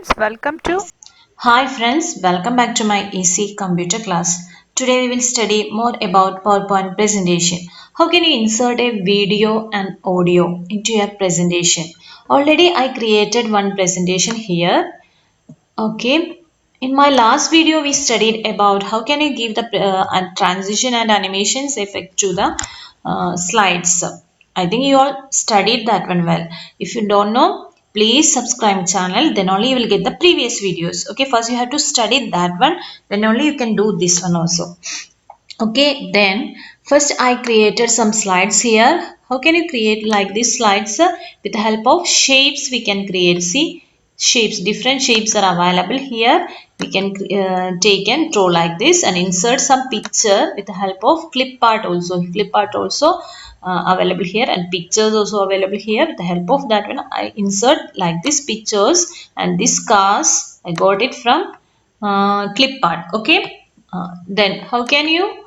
friends, welcome to. Hi friends, welcome back to my EC computer class. Today we will study more about PowerPoint presentation. How can you insert a video and audio into your presentation? Already I created one presentation here. Okay. In my last video we studied about how can you give the transition and animations effect to the slides. I think you all studied that one well. If you don't know, please subscribe channel, then only you will get the previous videos. Okay, first you have to study that one, then only you can do this one also. Okay, then first I created some slides here. How can you create like these slides? With the help of shapes we can create. See, shapes, different shapes are available here. We can take and draw like this and insert some picture with the help of clip art also. Clip art also available here and pictures also available here. With the help of that one I insert like these pictures and this cars I got it from clip art. Okay, then how can you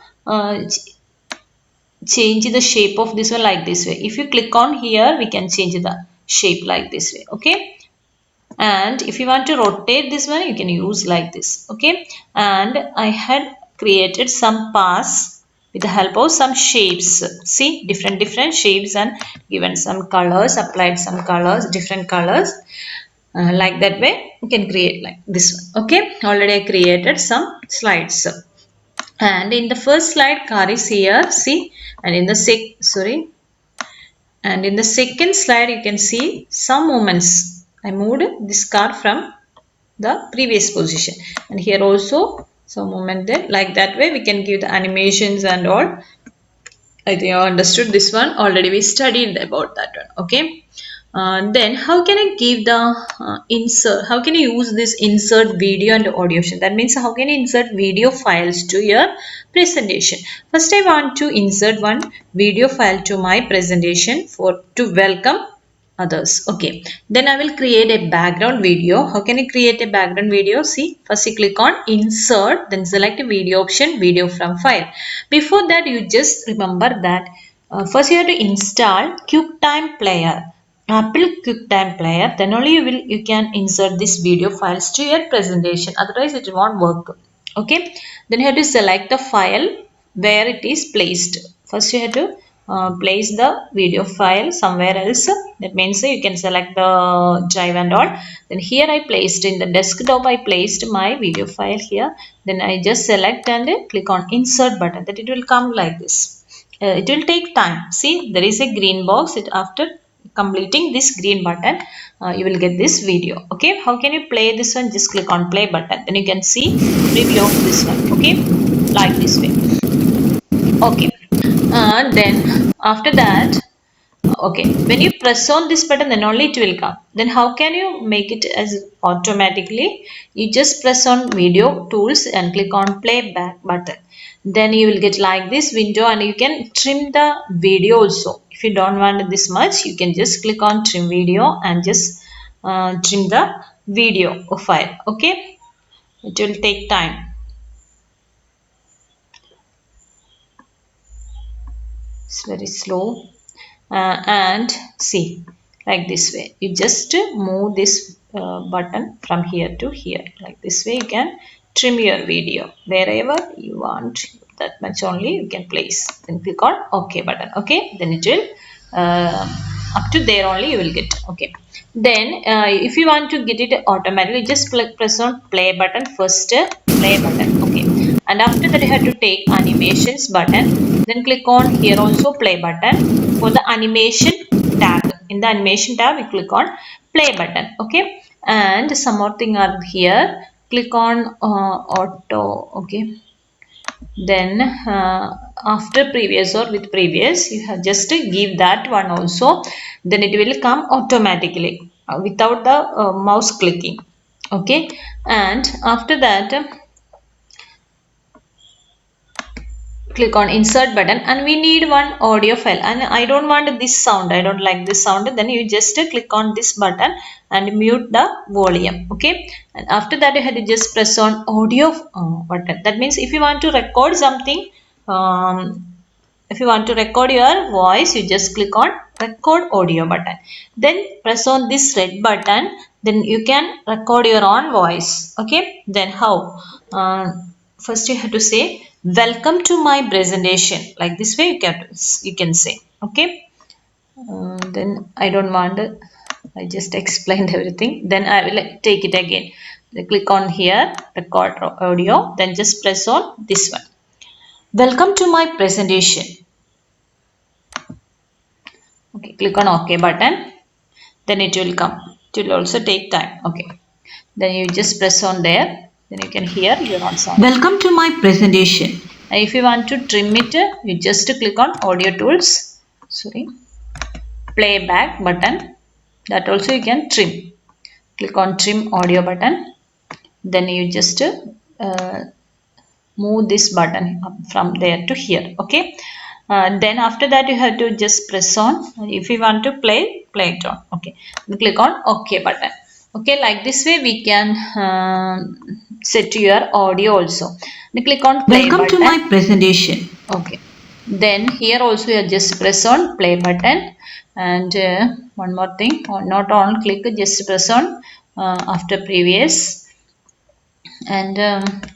change the shape of this one like this way? If you click on here we can change the shape like this way. Okay, and if you want to rotate this one you can use like this. Okay, and I had created some paths with the help of some shapes. See, different shapes and given some colors, applied some colors, different colors. Like that way you can create like this one. Okay, already I created some slides. And in the first slide car is here, see, and in the second slide you can see some movements. I moved this car from the previous position, and here also some movement there. Like that way we can give the animations and all. I think you understood this one. Already we studied about that one. Okay. Then how can I give the insert? How can you use this insert video and audio option? That means how can you insert video files to your presentation? First, I want to insert one video file to my presentation for to welcome others. Okay, then I will create a background video. How can I create a background video? See, first you click on insert, then select a video option, video from file. Before that you just remember that first you have to install QuickTime Player, Apple QuickTime Player, then only you can insert this video files to your presentation, otherwise it won't work. Okay, then you have to select the file where it is placed. First you have to place the video file somewhere else. That means you can select the drive and all. Then here I placed in the desktop, I placed my video file here. Then I just select and click on insert button, that it will come like this. It will take time. See, there is a green box. After completing this green button you will get this video. Okay, how can you play this one? Just click on play button, then you can see preview of this one. Okay, like this way. Okay, then after that, okay, when you press on this button then only it will come. Then how can you make it as automatically? You just press on video tools and click on playback button, then you will get like this window, and you can trim the video also. If you don't want this much you can just click on trim video and just trim the video file. Okay, it will take time. It's very slow. And see, like this way you just move this button from here to here. Like this way you can trim your video wherever you want, that much only you can place. Then click on OK button. Okay, then it will up to there only you will get. Okay, then if you want to get it automatically, just press on play button first. Play button. Okay, and after that you have to take animations button, then click on here also play button. For the animation tab, in the animation tab you click on play button. Okay, and some more thing are here. Click on auto. Okay, then after previous or with previous you have just to give that one also, then it will come automatically without the mouse clicking. Okay, and after that click on insert button, and we need one audio file, and I don't want this sound, I don't like this sound. Then you just click on this button and mute the volume. Okay, and after that you have to just press on audio button. That means if you want to record something, if you want to record your voice, you just click on record audio button, then press on this red button, then you can record your own voice. Okay, then how? First you have to say welcome to my presentation, like this way you can say. Okay, then I don't want I just explained everything, then I will take it again. Click on here, record audio, then just press on this one, welcome to my presentation. Okay, click on OK button, then it will come. It will also take time. Okay, then you just press on there, then you can hear your own sound. Welcome to my presentation. And if you want to trim it, you just click on audio tools, sorry, playback button, that also you can trim. Click on trim audio button, then you just move this button up from there to here. Okay, then after that you have to just press on, if you want to play it on. Okay, then click on OK button. Okay, like this way we can set your audio also. Then click on play welcome button to my presentation. Okay, then here also you just press on play button, and one more thing, not on click, just press on after previous, and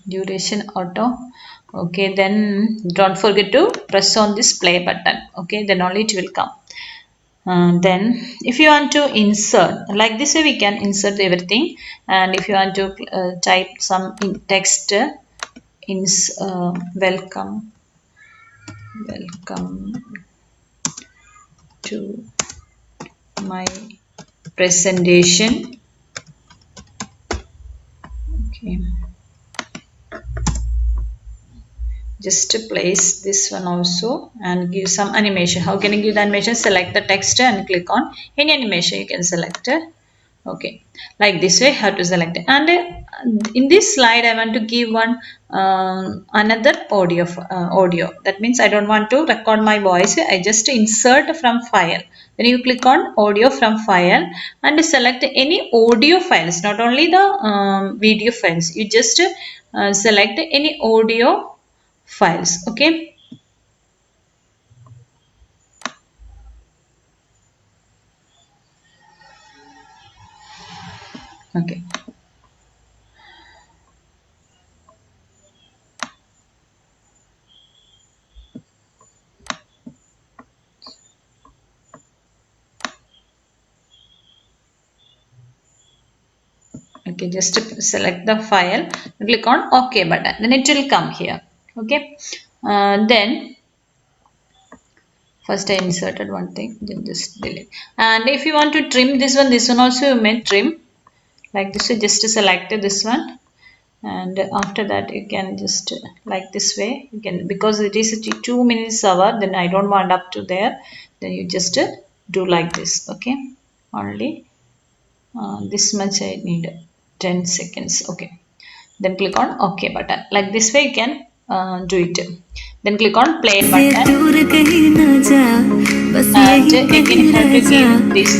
duration auto. Okay, then don't forget to press on this play button. Okay, then only it will come. Then if you want to insert, like this way we can insert everything, and if you want to type some text, welcome to my presentation. Okay, just to place this one also and give some animation. How can you give the animation? Select the text and click on any animation you can select. Okay, like this way how to select it. And in this slide I want to give one another audio. That means I don't want to record my voice, I just insert from file. Then you click on audio from file and select any audio files, not only the video files. You just select any audio files. Okay, okay, okay, just select the file, click on OK button, then it will come here. Okay, then first I inserted one thing, then just delete. And if you want to trim this one also you may trim, like this way, just select this one, and after that you can just like this way you can, because it is 2 minutes hour, then I don't want up to there, then you just do like this. Okay, only this much I need, 10 seconds. Okay, then click on OK button, like this way you can do it. Then click on play button, and again you have to give this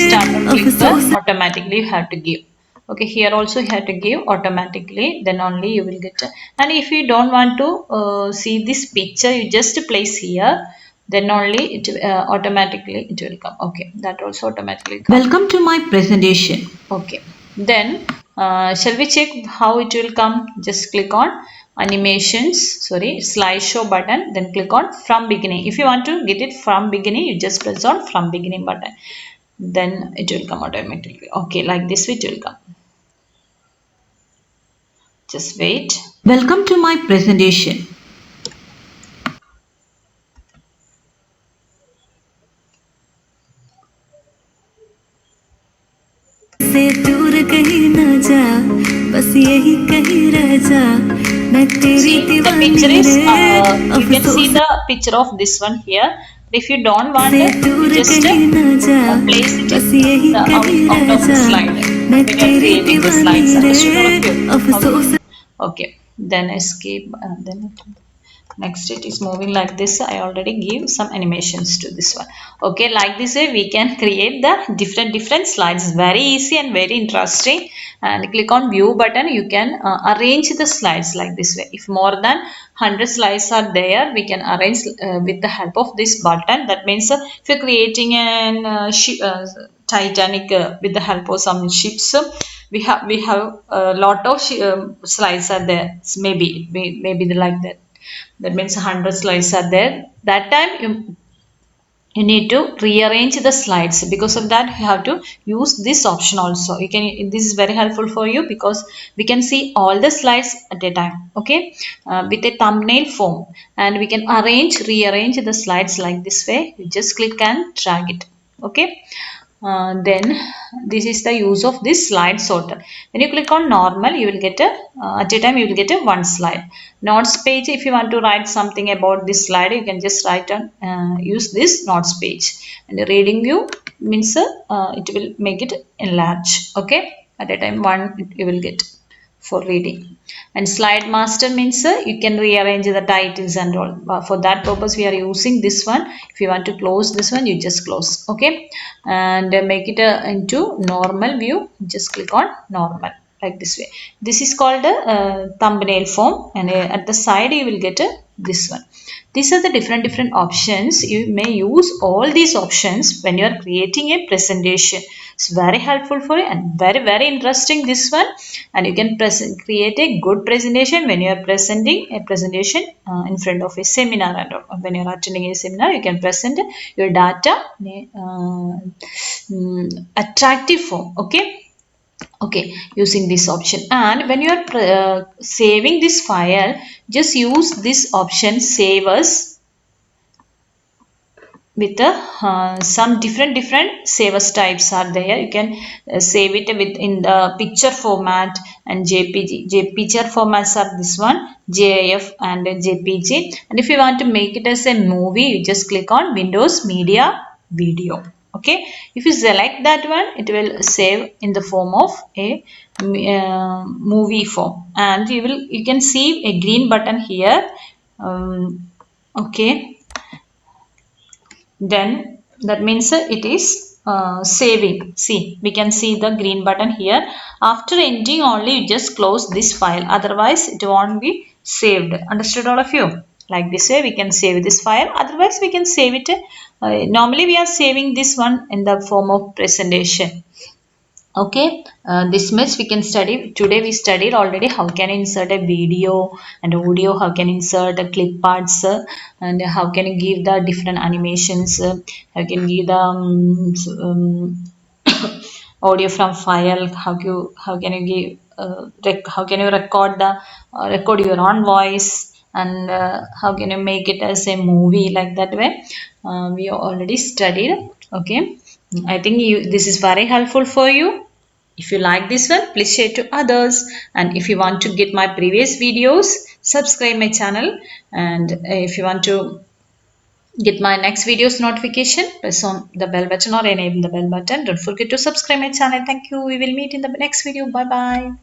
start and click the automatically you have to give. Okay, here also you have to give automatically, then only you will get. And if you don't want to see this picture, you just place here, then only it automatically it will come. Okay, that also automatically come. Welcome to my presentation. Okay, then shall we check how it will come? Just click on animations, sorry, slideshow button, then click on from beginning. If you want to get it from beginning, you just press on from beginning button, then it will come automatically. Okay, like this it will come. Just wait. Welcome to my presentation. से दूर कहीं न जा, बस यही कहीं रह जा, मैं तेरी दीवानी रे। You can see the picture of this one here. If you don't want it, just place it out of the slide. When you are creating the slides, understood? Okay, then escape. Then next it is moving like this. I already give some animations to this one. Okay, like this way we can create the different slides. Very easy and very interesting. And click on view button, you can arrange the slides like this way. If more than 100 slides are there, we can arrange with the help of this button. That means if you're creating an Titanic with the help of some ships. We have a lot of slides are there. Maybe like that. That means 100 slides are there. That time you need to rearrange the slides. Because of that you have to use this option also. You can, this is very helpful for you because we can see all the slides at a time. Okay, with a thumbnail form, and we can rearrange the slides like this way. You just click and drag it. Okay, then this is the use of this slide sorter. When you click on normal, you will get a at a time you will get a one slide. Notes page, if you want to write something about this slide, you can just write on use this notes page. And the reading view means it will make it enlarge. Okay, at a time one you will get for reading. And slide master means you can rearrange the titles and all. For that purpose we are using this one. If you want to close this one, you just close. Okay, and make it into normal view. Just click on normal like this way. This is called a thumbnail form, and at the side you will get this one. These are the different options. You may use all these options when you are creating a presentation. It's very helpful for you and very interesting this one. And you can create a good presentation when you are presenting a presentation in front of a seminar. And when you are attending a seminar, you can present your data in attractive form. Okay, using this option. And when you are saving this file, just use this option, save as, with some different save as types are there. You can save it with in the picture format and picture formats are this one, GIF and JPG. And if you want to make it as a movie, you just click on Windows Media Video. Okay, if you select that one, it will save in the form of a movie form, and you can see a green button here. Okay, then that means it is saving. See, we can see the green button here. After ending only, you just close this file, otherwise it won't be saved. Understood all of you? Like this way we can save this file, otherwise we can save it. Normally we are saving this one in the form of presentation. Okay, this much we can study. Today we studied already how can insert a video and audio, how can insert a clip parts, and how can you give the different animations, how can give the audio from file, how can you give how can you record the record your own voice, and how can you make it as a movie, like that way. We already studied. Okay, I think this is very helpful for you. If you like this one, please share to others. And if you want to get my previous videos, subscribe my channel. And if you want to get my next videos notification, press on the bell button or enable the bell button. Don't forget to subscribe my channel. Thank you. We will meet in the next video. Bye bye.